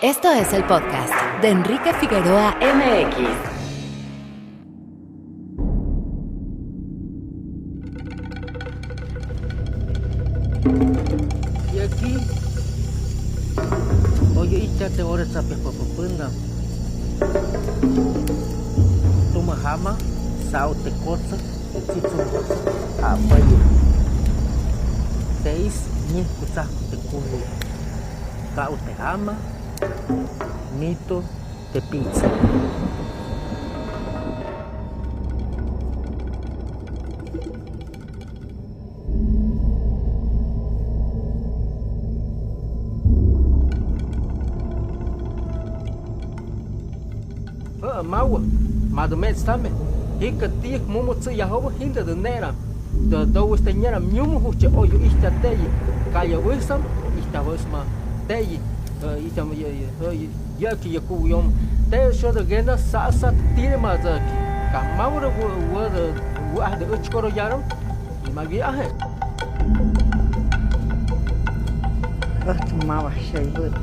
Esto es el podcast de Enrique Figueroa MX. Y aquí, oye, ichate ahora sape papapunda. Tumahama, sao te cosa, chichungosa, apayo. 6 ni kusa te kunu. Kao te ama, mito te pizza. Maua, madumet stame. Hika tiek mumu tsu yahoba hinda de nera. De do este nyera nyumu huche oyo ista teyi. Kaya wisam, ista wisma teyi. Ita yaki yaku yom. Te shoda gena sa tire ma zaki. Ka maura wa de uchkoro yaram. Imagi ahe. Wat mawa shaybut.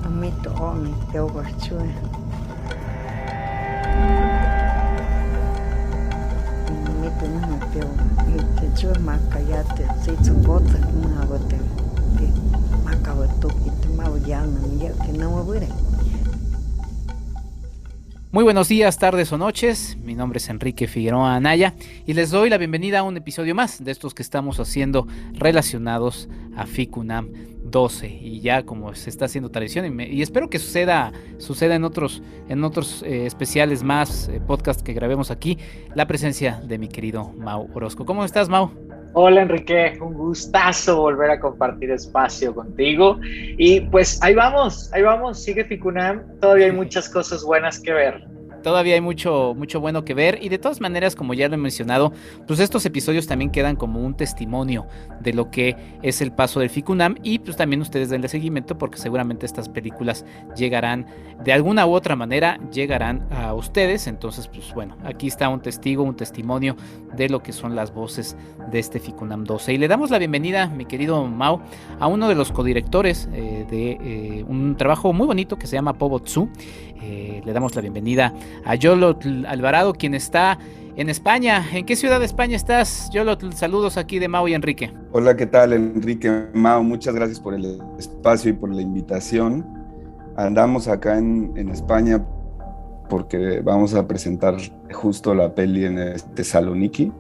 Amito oni teu barchue. Mito no teu. Te chue makayate, sitzungota kunagote. Makabotu kit mawyan ya que no abure. Muy buenos días, tardes o noches, mi nombre es Enrique Figueroa Anaya y les doy la bienvenida a un episodio más de estos que estamos haciendo relacionados a FICUNAM 12 y ya como se está haciendo tradición y espero que suceda en otros especiales más, podcast que grabemos aquí, la presencia de mi querido Mau Orozco. ¿Cómo estás, Mau? Hola Enrique, un gustazo volver a compartir espacio contigo y pues ahí vamos, sigue FICUNAM, todavía hay muchas cosas buenas que ver. Todavía hay mucho bueno que ver y de todas maneras, como ya lo he mencionado, pues estos episodios también quedan como un testimonio de lo que es el paso del FICUNAM y pues también ustedes denle seguimiento porque seguramente estas películas llegarán de alguna u otra manera, llegarán a ustedes. Entonces pues bueno, aquí está un testimonio de lo que son las voces de este FICUNAM 12 y le damos la bienvenida, mi querido Mau, a uno de los codirectores de un trabajo muy bonito que se llama Pobotsu. Le damos la bienvenida a Yolotl Alvarado, quien está en España. ¿En qué ciudad de España estás, Yolotl? Saludos aquí de Mau y Enrique. Hola, ¿qué tal, Enrique? Mau, muchas gracias por el espacio y por la invitación. Andamos acá en España porque vamos a presentar justo la peli en Tesaloniki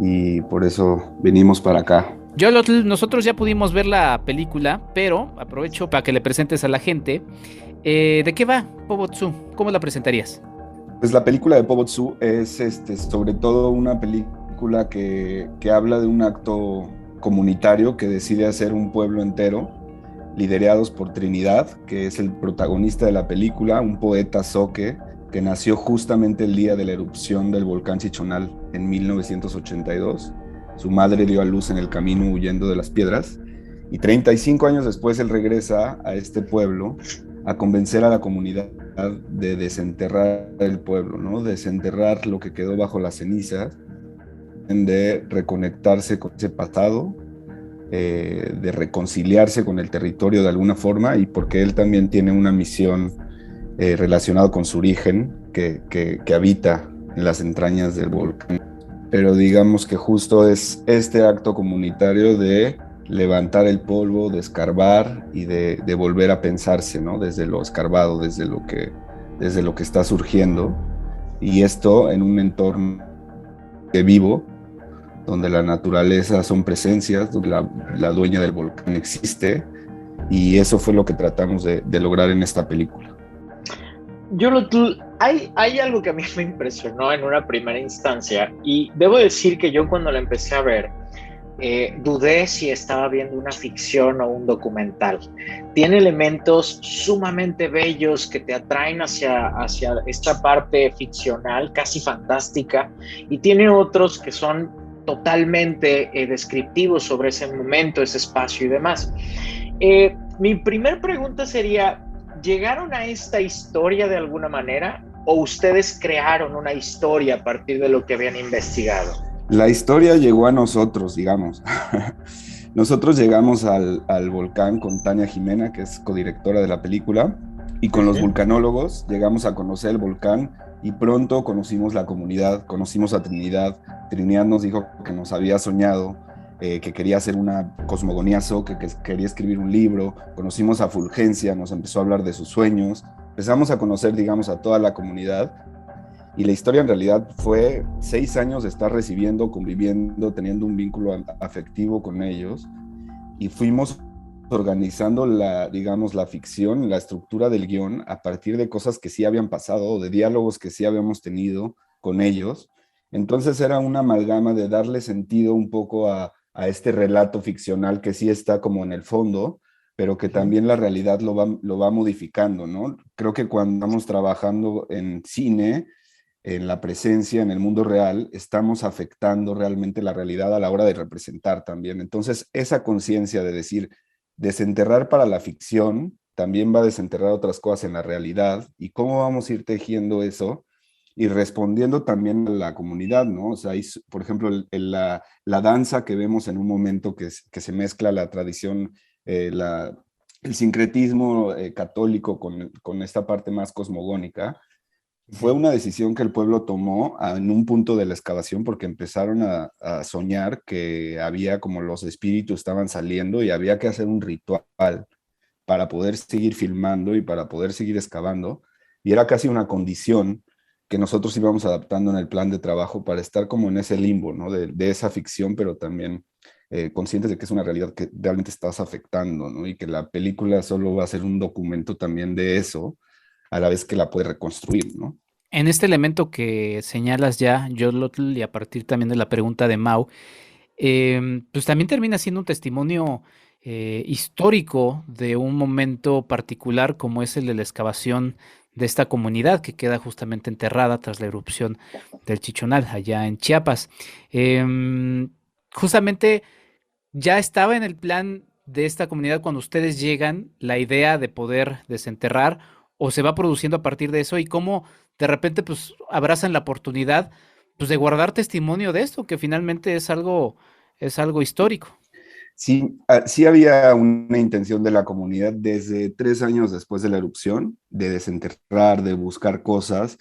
y por eso venimos para acá. Yolotl, nosotros ya pudimos ver la película, pero aprovecho para que le presentes a la gente. ¿De qué va Pobotsu? ¿Cómo la presentarías? Pues la película de Pobotsu es sobre todo una película que habla de un acto comunitario que decide hacer un pueblo entero, liderados por Trinidad, que es el protagonista de la película, un poeta zoque que nació justamente el día de la erupción del volcán Chichonal en 1982. Su madre dio a luz en el camino huyendo de las piedras y 35 años después él regresa a este pueblo a convencer a la comunidad de desenterrar el pueblo, ¿no? Desenterrar lo que quedó bajo las cenizas, de reconectarse con ese pasado, de reconciliarse con el territorio de alguna forma y porque él también tiene una misión relacionada con su origen que habita en las entrañas del volcán. Pero digamos que justo es este acto comunitario de levantar el polvo, de escarbar y de volver a pensarse, ¿no? Desde lo escarbado, desde lo que está surgiendo. Y esto en un entorno vivo, donde la naturaleza son presencias, donde la dueña del volcán existe. Y eso fue lo que tratamos de lograr en esta película. Hay algo que a mí me impresionó en una primera instancia y debo decir que yo cuando la empecé a ver dudé si estaba viendo una ficción o un documental. Tiene elementos sumamente bellos que te atraen hacia esta parte ficcional, casi fantástica, y tiene otros que son totalmente descriptivos sobre ese momento, ese espacio y demás. Mi primer pregunta sería, ¿llegaron a esta historia de alguna manera o ustedes crearon una historia a partir de lo que habían investigado? La historia llegó a nosotros, digamos. Nosotros llegamos al volcán con Tania Jimena, que es codirectora de la película, y con los vulcanólogos llegamos a conocer el volcán y pronto conocimos la comunidad, conocimos a Trinidad. Trinidad nos dijo que nos había soñado, que quería hacer una cosmogonía Zo, que quería escribir un libro. Conocimos a Fulgencia, nos empezó a hablar de sus sueños. Empezamos a conocer, digamos, a toda la comunidad. Y la historia en realidad fue 6 años de estar recibiendo, conviviendo, teniendo un vínculo afectivo con ellos. Y fuimos organizando digamos, la ficción, la estructura del guión a partir de cosas que sí habían pasado, de diálogos que sí habíamos tenido con ellos. Entonces era una amalgama de darle sentido un poco a este relato ficcional que sí está como en el fondo, pero que también la realidad lo va modificando, ¿no? Creo que cuando estamos trabajando en cine, en la presencia, en el mundo real, estamos afectando realmente la realidad a la hora de representar también. Entonces, esa conciencia de decir, desenterrar para la ficción, también va a desenterrar otras cosas en la realidad, y cómo vamos a ir tejiendo eso y respondiendo también a la comunidad, ¿no? O sea, por ejemplo, la danza que vemos en un momento que se mezcla la tradición, el sincretismo católico con esta parte más cosmogónica. Fue una decisión que el pueblo tomó en un punto de la excavación porque empezaron a soñar que había como los espíritus estaban saliendo y había que hacer un ritual para poder seguir filmando y para poder seguir excavando. Y era casi una condición que nosotros íbamos adaptando en el plan de trabajo para estar como en ese limbo, ¿no? De esa ficción, pero también conscientes de que es una realidad que realmente estás afectando, ¿no? Y que la película solo va a ser un documento también de eso, a la vez que la puede reconstruir, ¿no? En este elemento que señalas ya, Yolotl, y a partir también de la pregunta de Mau, pues también termina siendo un testimonio histórico de un momento particular como es el de la excavación de esta comunidad que queda justamente enterrada tras la erupción del Chichonal allá en Chiapas. Em, Justamente ya estaba en el plan de esta comunidad cuando ustedes llegan la idea de poder desenterrar o se va produciendo a partir de eso y cómo de repente pues abrazan la oportunidad pues de guardar testimonio de esto que finalmente es algo histórico. Sí, sí había una intención de la comunidad desde 3 años después de la erupción, de desenterrar, de buscar cosas,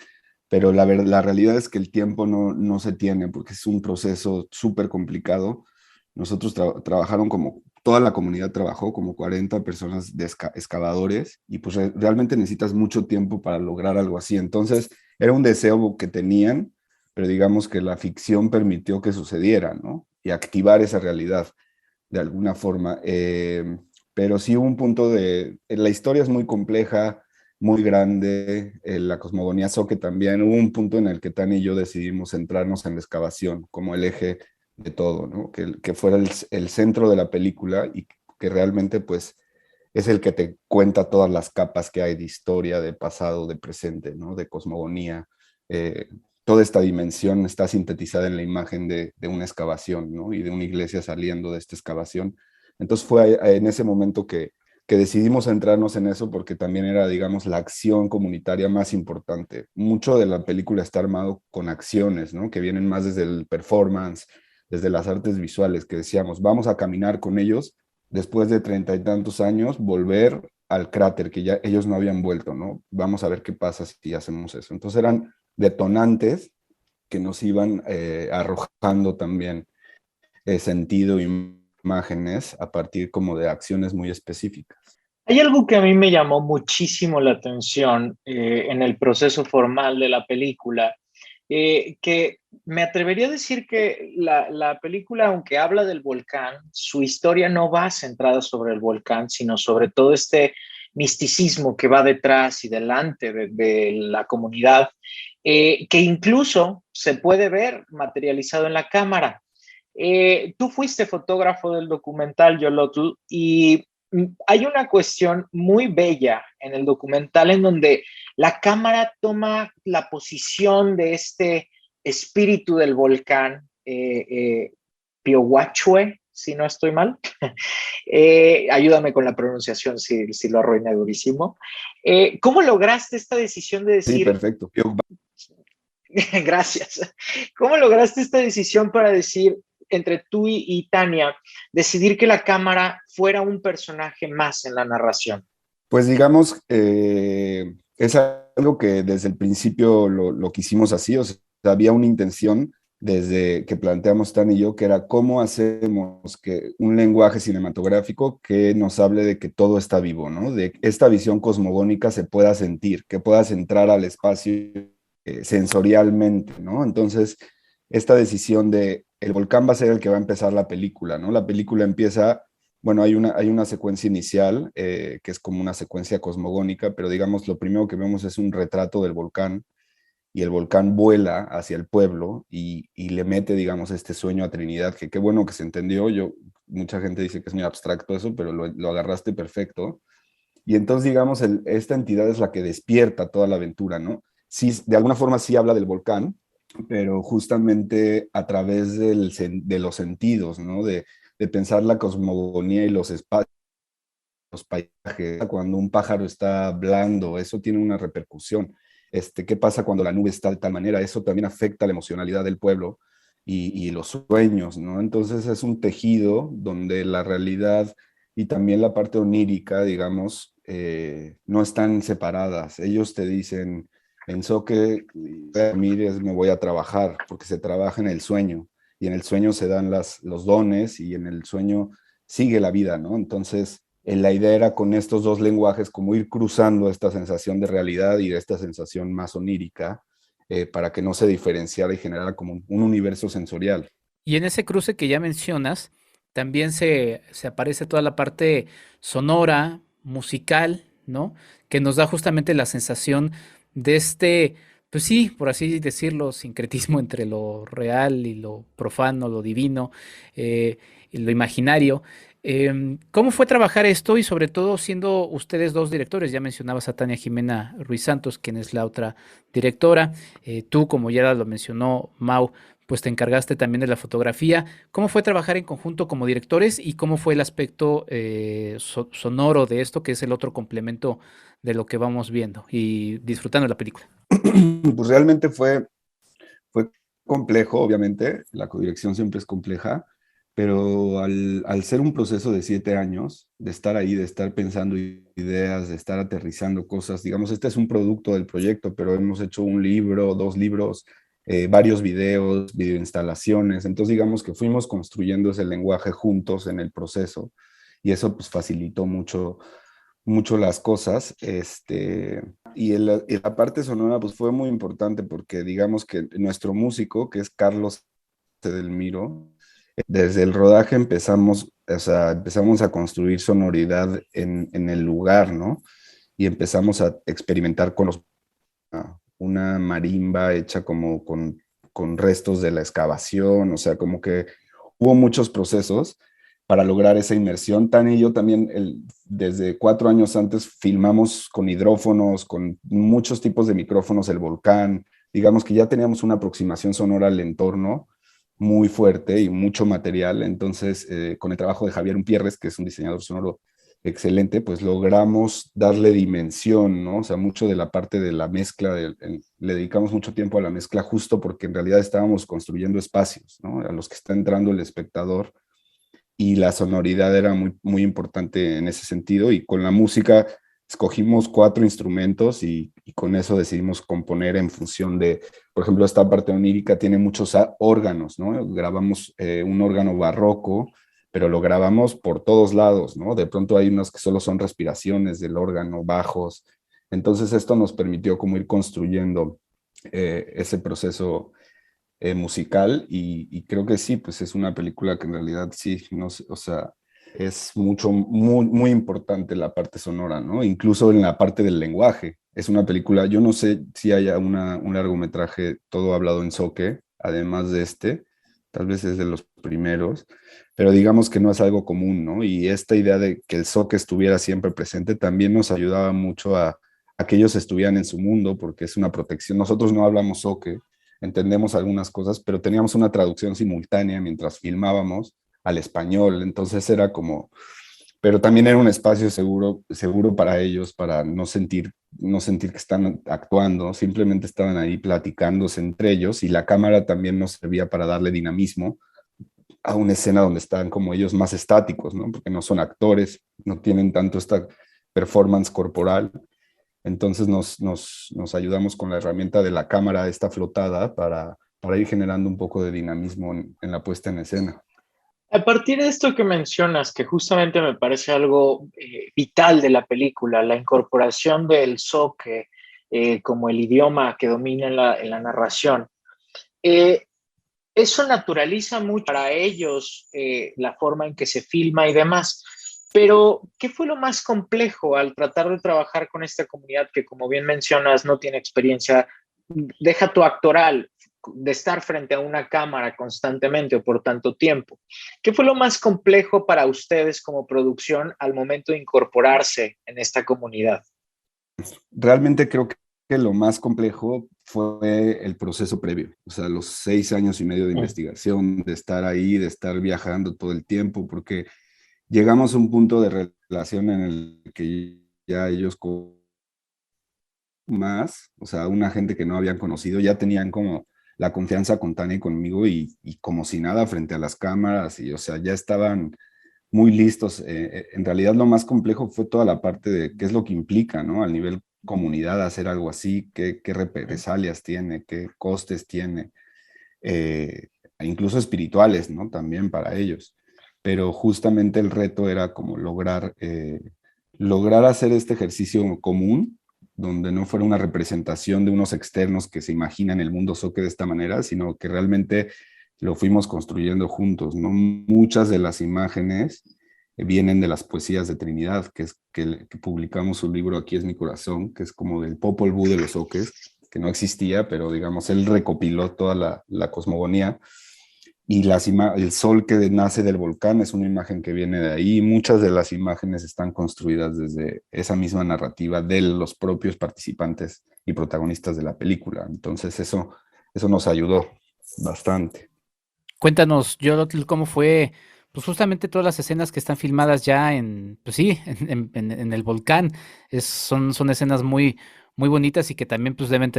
pero la realidad es que el tiempo no se tiene porque es un proceso súper complicado. Nosotros trabajaron como, toda la comunidad trabajó como 40 personas de excavadores y pues realmente necesitas mucho tiempo para lograr algo así. Entonces era un deseo que tenían, pero digamos que la ficción permitió que sucediera, ¿no? Y activar esa realidad de alguna forma. Pero sí hubo un punto la historia es muy compleja, muy grande, la cosmogonía Zoque también. Hubo un punto en el que Tania y yo decidimos centrarnos en la excavación como el eje de todo, ¿no? Que fuera el centro de la película y que realmente pues es el que te cuenta todas las capas que hay de historia, de pasado, de presente, ¿no? De cosmogonía. Toda esta dimensión está sintetizada en la imagen de una excavación, ¿no? Y de una iglesia saliendo de esta excavación. Entonces fue en ese momento que decidimos centrarnos en eso porque también era, digamos, la acción comunitaria más importante. Mucho de la película está armado con acciones, ¿no? Que vienen más desde el performance, desde las artes visuales, que decíamos, vamos a caminar con ellos después de 30 y tantos años, volver al cráter que ya ellos no habían vuelto, ¿no? Vamos a ver qué pasa si hacemos eso. Entonces eran detonantes que nos iban arrojando también sentido y imágenes a partir como de acciones muy específicas. Hay algo que a mí me llamó muchísimo la atención en el proceso formal de la película, que me atrevería a decir que la película, aunque habla del volcán, su historia no va centrada sobre el volcán, sino sobre todo este misticismo que va detrás y delante de la comunidad, que incluso se puede ver materializado en la cámara. Tú fuiste fotógrafo del documental Yolotl y hay una cuestión muy bella en el documental en donde la cámara toma la posición de este espíritu del volcán, Piohuachue, si no estoy mal. Ayúdame con la pronunciación si lo arruiné durísimo. ¿Cómo lograste esta decisión de decir... Sí, perfecto. Gracias. ¿Cómo lograste esta decisión para decir, entre tú y Tania, decidir que la cámara fuera un personaje más en la narración? Pues digamos, es algo que desde el principio lo quisimos así, o sea, había una intención desde que planteamos Tan y yo, que era cómo hacemos que un lenguaje cinematográfico que nos hable de que todo está vivo, ¿no? De que esta visión cosmogónica se pueda sentir, que puedas entrar al espacio sensorialmente, ¿no? Entonces, esta decisión de el volcán va a ser el que va a empezar la película, ¿no? La película empieza, bueno, hay una secuencia inicial, que es como una secuencia cosmogónica, pero digamos, lo primero que vemos es un retrato del volcán, y el volcán vuela hacia el pueblo y le mete, digamos, este sueño a Trinidad, que qué bueno que se entendió. Mucha gente dice que es muy abstracto eso, pero lo agarraste perfecto. Y entonces, digamos, esta entidad es la que despierta toda la aventura, ¿no? Sí, de alguna forma sí habla del volcán, pero justamente a través de los sentidos, ¿no? De pensar la cosmogonía y los espacios, los paisajes. Cuando un pájaro está hablando, eso tiene una repercusión. ¿Qué pasa cuando la nube está de tal manera? Eso también afecta la emocionalidad del pueblo y los sueños, ¿no? Entonces es un tejido donde la realidad y también la parte onírica, digamos, no están separadas. Ellos te dicen, pensó que mires, me voy a trabajar, porque se trabaja en el sueño, y en el sueño se dan los dones, y en el sueño sigue la vida, ¿no? Entonces, la idea era con estos dos lenguajes como ir cruzando esta sensación de realidad y de esta sensación más onírica, para que no se diferenciara y generara como un universo sensorial. Y en ese cruce que ya mencionas, también se aparece toda la parte sonora, musical, ¿no? Que nos da justamente la sensación de este, pues sí, por así decirlo, sincretismo entre lo real y lo profano, lo divino, y lo imaginario. ¿Cómo fue trabajar esto y sobre todo siendo ustedes dos directores? Ya mencionabas a Tania Jimena Ruiz Santos, quien es la otra directora. Tú, como ya lo mencionó Mau, pues te encargaste también de la fotografía. ¿Cómo fue trabajar en conjunto como directores y cómo fue el aspecto sonoro de esto, que es el otro complemento de lo que vamos viendo y disfrutando la película? Pues realmente fue complejo, obviamente, la codirección siempre es compleja, pero al ser un proceso de 7 años, de estar ahí, de estar pensando ideas, de estar aterrizando cosas, digamos, este es un producto del proyecto, pero hemos hecho un libro, 2 libros, varios videos, videoinstalaciones, entonces digamos que fuimos construyendo ese lenguaje juntos en el proceso, y eso pues facilitó mucho las cosas, y la parte sonora pues fue muy importante porque digamos que nuestro músico, que es Carlos Edelmiro, desde el rodaje empezamos, o sea, empezamos a construir sonoridad en el lugar, ¿no? Y empezamos a experimentar con una marimba hecha como con restos de la excavación, o sea, como que hubo muchos procesos para lograr esa inmersión. Tania y yo también, desde 4 años antes, filmamos con hidrófonos, con muchos tipos de micrófonos, el volcán. Digamos que ya teníamos una aproximación sonora al entorno muy fuerte y mucho material. Entonces, con el trabajo de Javier Umpierres, que es un diseñador sonoro excelente, pues logramos darle dimensión, ¿no? O sea, mucho de la parte de la mezcla, le dedicamos mucho tiempo a la mezcla justo porque en realidad estábamos construyendo espacios, ¿no? A los que está entrando el espectador, y la sonoridad era muy, muy importante en ese sentido, y con la música escogimos 4 instrumentos y con eso decidimos componer en función de, por ejemplo, esta parte onírica tiene muchos órganos, ¿no? Grabamos un órgano barroco, pero lo grabamos por todos lados, ¿no? De pronto hay unos que solo son respiraciones del órgano, bajos. Entonces esto nos permitió como ir construyendo ese proceso musical, y creo que sí, pues es una película que en realidad sí, no sé, o sea, es muy, muy importante la parte sonora, ¿no? Incluso en la parte del lenguaje. Es una película, yo no sé si haya un largometraje todo hablado en zoque, además de tal vez es de los primeros, pero digamos que no es algo común, ¿no? Y esta idea de que el zoque estuviera siempre presente también nos ayudaba mucho a que ellos estuvieran en su mundo, porque es una protección. Nosotros no hablamos zoque, entendemos algunas cosas, pero teníamos una traducción simultánea mientras filmábamos al español, entonces era como, pero también era un espacio seguro para ellos, para no sentir que están actuando, simplemente estaban ahí platicándose entre ellos, y la cámara también nos servía para darle dinamismo, a una escena donde están como ellos más estáticos, ¿no? Porque no son actores, no tienen tanto esta performance corporal. Entonces nos ayudamos con la herramienta de la cámara esta flotada para ir generando un poco de dinamismo en la puesta en escena. A partir de esto que mencionas, que justamente me parece algo vital de la película, la incorporación del soque como el idioma que domina en la narración, eso naturaliza mucho para ellos la forma en que se filma y demás. Pero, ¿qué fue lo más complejo al tratar de trabajar con esta comunidad que, como bien mencionas, no tiene experiencia, deja tu actoral, de estar frente a una cámara constantemente o por tanto tiempo? ¿Qué fue lo más complejo para ustedes como producción al momento de incorporarse en esta comunidad? Realmente creo que lo más complejo fue el proceso previo, o sea, los 6 años y medio de investigación, de estar ahí, de estar viajando todo el tiempo, porque llegamos a un punto de relación en el que ya ellos más, o sea, una gente que no habían conocido, ya tenían como la confianza con Tania y conmigo y como si nada frente a las cámaras y, o sea, ya estaban muy listos. En realidad lo más complejo fue toda la parte de qué es lo que implica, ¿no? Al nivel comunidad hacer algo así, qué represalias tiene, qué costes tiene, incluso espirituales, ¿no? También para ellos. Pero justamente el reto era como lograr hacer este ejercicio común, donde no fuera una representación de unos externos que se imaginan el mundo soque de esta manera, sino que realmente lo fuimos construyendo juntos, ¿no? Muchas de las imágenes vienen de las poesías de Trinidad, que publicamos un libro, Aquí es mi corazón, que es como del Popol Vuh de los oques, que no existía, pero digamos, él recopiló toda la cosmogonía. Y el sol que nace del volcán es una imagen que viene de ahí. Muchas de las imágenes están construidas desde esa misma narrativa de los propios participantes y protagonistas de la película. Entonces eso nos ayudó bastante. Cuéntanos, Yolotl, cómo fue, pues justamente todas las escenas que están filmadas ya pues sí, en el volcán. Son escenas muy, muy bonitas y que también pues deben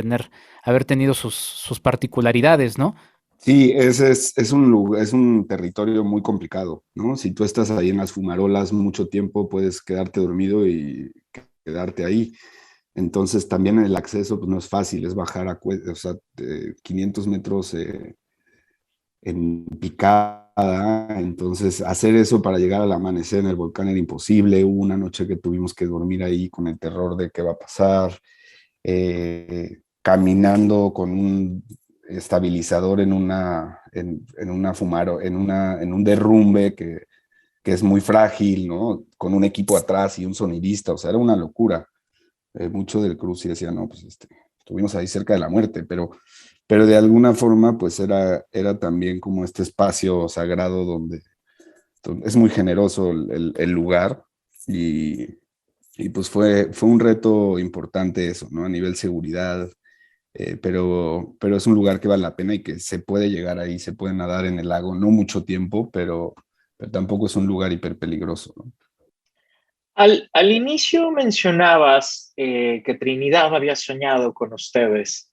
haber tenido sus particularidades, ¿no? Sí, es un territorio muy complicado, ¿no? Si tú estás ahí en las fumarolas mucho tiempo, puedes quedarte dormido y quedarte ahí. Entonces también el acceso pues, no es fácil, es bajar o sea, 500 metros en picada. Entonces hacer eso para llegar al amanecer en el volcán era imposible. Hubo una noche que tuvimos que dormir ahí con el terror de qué va a pasar, caminando con un estabilizador en un derrumbe que es muy frágil, ¿no? Con un equipo atrás y un sonidista, o sea, era una locura. Mucho del crew sí decía, no, pues estuvimos ahí cerca de la muerte, pero de alguna forma, pues era también como este espacio sagrado donde es muy generoso el lugar y pues fue un reto importante eso, ¿no? A nivel seguridad, pero es un lugar que vale la pena y que se puede llegar ahí, se puede nadar en el lago, no mucho tiempo, pero tampoco es un lugar hiper peligroso, ¿no? Al inicio mencionabas que Trinidad había soñado con ustedes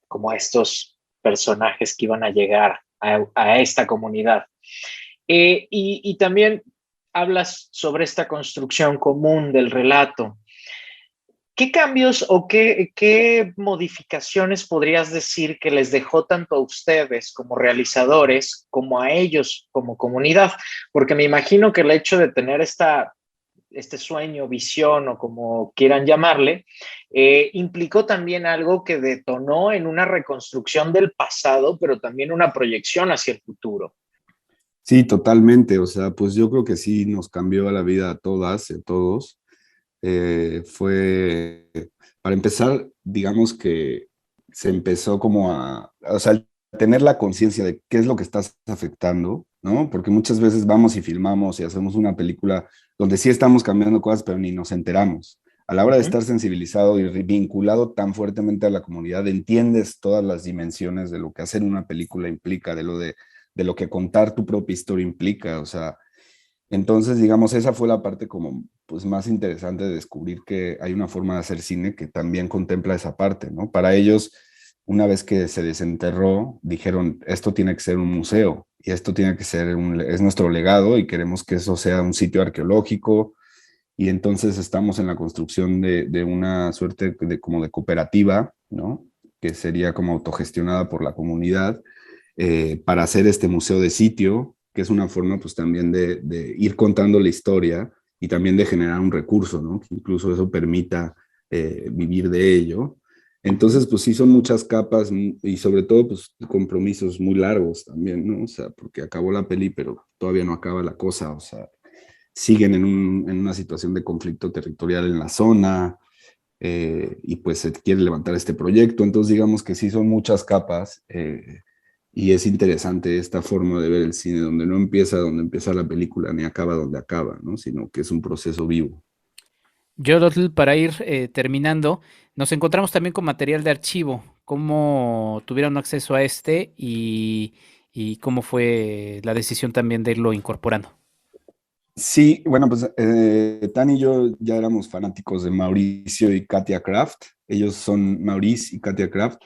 como estos personajes que iban a llegar a esta comunidad. Y también hablas sobre esta construcción común del relato. ¿Qué cambios o qué modificaciones podrías decir que les dejó tanto a ustedes como realizadores como a ellos como comunidad? Porque me imagino que el hecho de tener este sueño, visión o como quieran llamarle, implicó también algo que detonó en una reconstrucción del pasado, pero también una proyección hacia el futuro. Sí, totalmente. O sea, pues yo creo que sí nos cambió la vida a todas y a todos. Para empezar, digamos que se empezó como o sea, tener la conciencia de qué es lo que estás afectando, ¿no? Porque muchas veces vamos y filmamos y hacemos una película donde sí estamos cambiando cosas, pero ni nos enteramos. A la hora de estar sensibilizado y vinculado tan fuertemente a la comunidad, entiendes todas las dimensiones de lo que hacer una película implica, de lo que contar tu propia historia implica, o sea, entonces, digamos, esa fue la parte como pues más interesante de descubrir que hay una forma de hacer cine que también contempla esa parte, ¿no? Para ellos, una vez que se desenterró, dijeron, esto tiene que ser un museo y esto tiene que ser es nuestro legado y queremos que eso sea un sitio arqueológico. Y entonces estamos en la construcción de una suerte como de cooperativa, ¿no? Que sería como autogestionada por la comunidad, para hacer este museo de sitio, que es una forma pues también de ir contando la historia y también de generar un recurso, ¿no? Que incluso eso permita vivir de ello. Entonces, pues sí son muchas capas y sobre todo, pues compromisos muy largos también, ¿no? O sea, porque acabó la peli, pero todavía no acaba la cosa, o sea, siguen en una situación de conflicto territorial en la zona, y pues se quiere levantar este proyecto. Entonces, digamos que sí son muchas capas, y es interesante esta forma de ver el cine, donde no empieza donde empieza la película, ni acaba donde acaba, ¿no? Sino que es un proceso vivo. Yolotl, para ir terminando, nos encontramos también con material de archivo. ¿Cómo tuvieron acceso a este y cómo fue la decisión también de irlo incorporando? Sí, bueno, pues Tan y yo ya éramos fanáticos de Mauricio y Katia Kraft. Ellos son Maurice y Katia Kraft.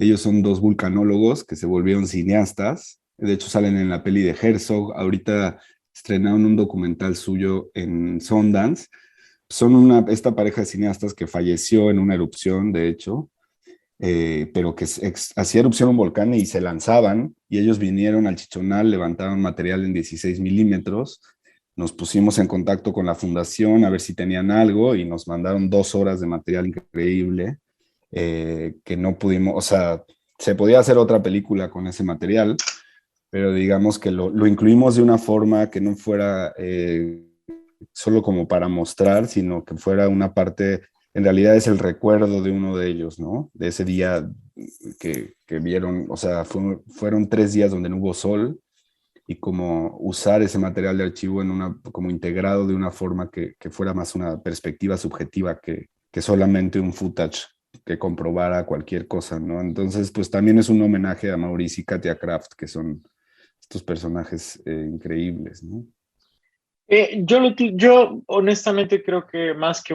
Ellos son dos vulcanólogos que se volvieron cineastas. De hecho, salen en la peli de Herzog. Ahorita estrenaron un documental suyo en Sundance. Son esta pareja de cineastas que falleció en una erupción, de hecho, pero que hacía erupción un volcán y se lanzaban. Y ellos vinieron al Chichonal, levantaron material en 16 milímetros. Nos pusimos en contacto con la fundación a ver si tenían algo y nos mandaron 2 horas de material increíble, que no pudimos, o sea, se podía hacer otra película con ese material, pero digamos que lo incluimos de una forma que no fuera solo como para mostrar, sino que fuera una parte, en realidad es el recuerdo de uno de ellos, ¿no? De ese día que vieron, o sea, fueron 3 días donde no hubo sol, y como usar ese material de archivo como integrado de una forma que fuera más una perspectiva subjetiva que solamente un footage que comprobara cualquier cosa, ¿no? Entonces, pues también es un homenaje a Maurice y Katia Kraft, que son estos personajes increíbles, ¿no? Yo honestamente creo que más que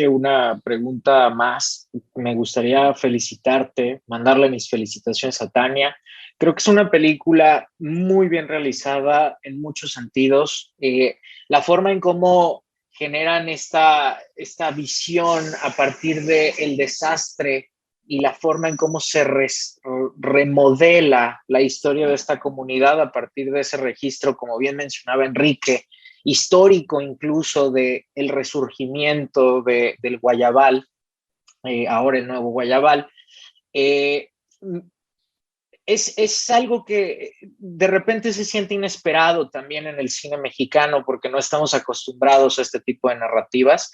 una pregunta más, me gustaría felicitarte, mandarle mis felicitaciones a Tania. Creo que es una película muy bien realizada en muchos sentidos. La forma en cómo generan esta visión a partir del desastre y la forma en cómo se remodela la historia de esta comunidad a partir de ese registro, como bien mencionaba Enrique, histórico incluso del resurgimiento del Guayabal, ahora el nuevo Guayabal. Es algo que de repente se siente inesperado también en el cine mexicano porque no estamos acostumbrados a este tipo de narrativas,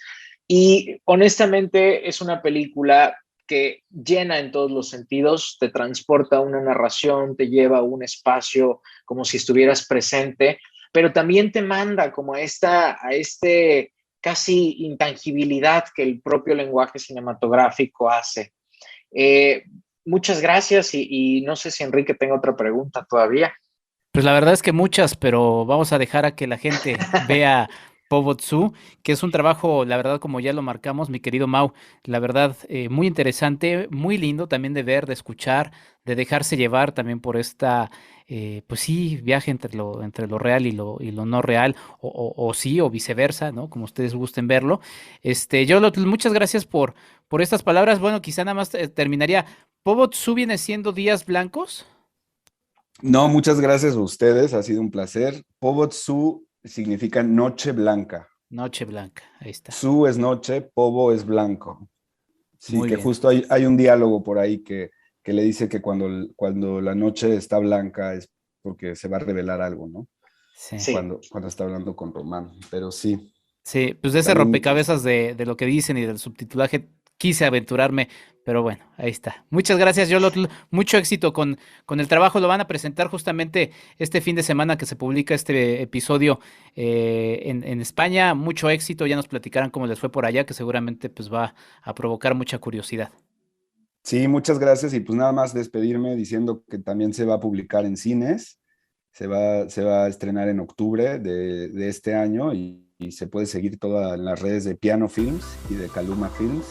y honestamente es una película que llena en todos los sentidos, te transporta a una narración, te lleva a un espacio como si estuvieras presente, pero también te manda como a este casi intangibilidad que el propio lenguaje cinematográfico hace. Muchas gracias y no sé si Enrique tenga otra pregunta todavía. Pues la verdad es que muchas, pero vamos a dejar a que la gente vea Pobotsu, que es un trabajo, la verdad, como ya lo marcamos, mi querido Mau, la verdad, muy interesante, muy lindo también de ver, de escuchar, de dejarse llevar también por esta, pues sí, viaje entre lo real y lo no real, o sí, o viceversa, ¿no? Como ustedes gusten verlo. Muchas gracias por estas palabras. Bueno, quizá nada más terminaría. ¿Pobotsu viene siendo días blancos? No, muchas gracias a ustedes, ha sido un placer. Pobotsu significa noche blanca. Noche blanca, ahí está. Su es noche, Pobo es blanco. Sí, Muy que bien. justo hay un diálogo por ahí que le dice que cuando la noche está blanca es porque se va a revelar algo, ¿no? Sí. Sí. Cuando está hablando con Román. Pero sí, Sí, pues de ese también rompecabezas de lo que dicen y del subtitulaje quise aventurarme, pero bueno, ahí está. Muchas gracias, Yolotl. Mucho éxito con el trabajo. Lo van a presentar justamente este fin de semana que se publica este episodio en España. Mucho éxito. Ya nos platicarán cómo les fue por allá, que seguramente pues va a provocar mucha curiosidad. sí, muchas gracias. Y pues nada más despedirme diciendo que también se va a publicar en cines. Se va a estrenar en octubre de este año y se puede seguir todas las redes de Piano Films y de Kaluma Films.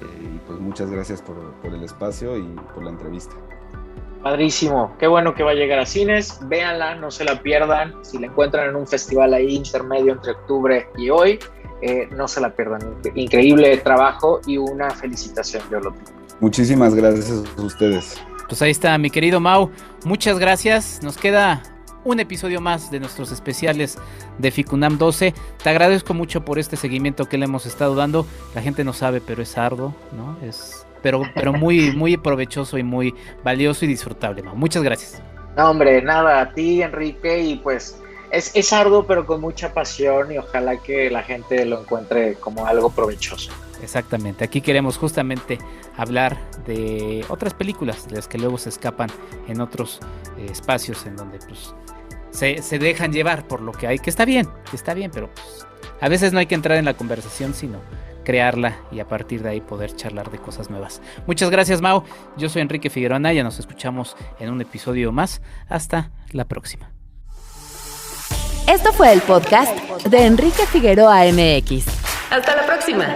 Y pues muchas gracias por el espacio y por la entrevista. Padrísimo, qué bueno que va a llegar a cines, véanla, no se la pierdan, si la encuentran en un festival ahí intermedio entre octubre y hoy, no se la pierdan, increíble trabajo y una felicitación, yo lo digo. Muchísimas gracias a ustedes. Pues ahí está, mi querido Mau, muchas gracias, nos queda un episodio más de nuestros especiales de FICUNAM 12, te agradezco mucho por este seguimiento que le hemos estado dando, la gente no sabe, pero es arduo, ¿no? Pero muy, muy provechoso y muy valioso y disfrutable, Mau. Muchas gracias. No, hombre, nada, a ti, Enrique, y pues es arduo, pero con mucha pasión y ojalá que la gente lo encuentre como algo provechoso. Exactamente, aquí queremos justamente hablar de otras películas, de las que luego se escapan en otros espacios en donde pues se dejan llevar por lo que hay, que está bien, pero pues a veces no hay que entrar en la conversación, sino crearla y a partir de ahí poder charlar de cosas nuevas. Muchas gracias, Mau. Yo soy Enrique Figueroa Anaya, nos escuchamos en un episodio más. Hasta la próxima. Esto fue el podcast de Enrique Figueroa MX. Hasta la próxima.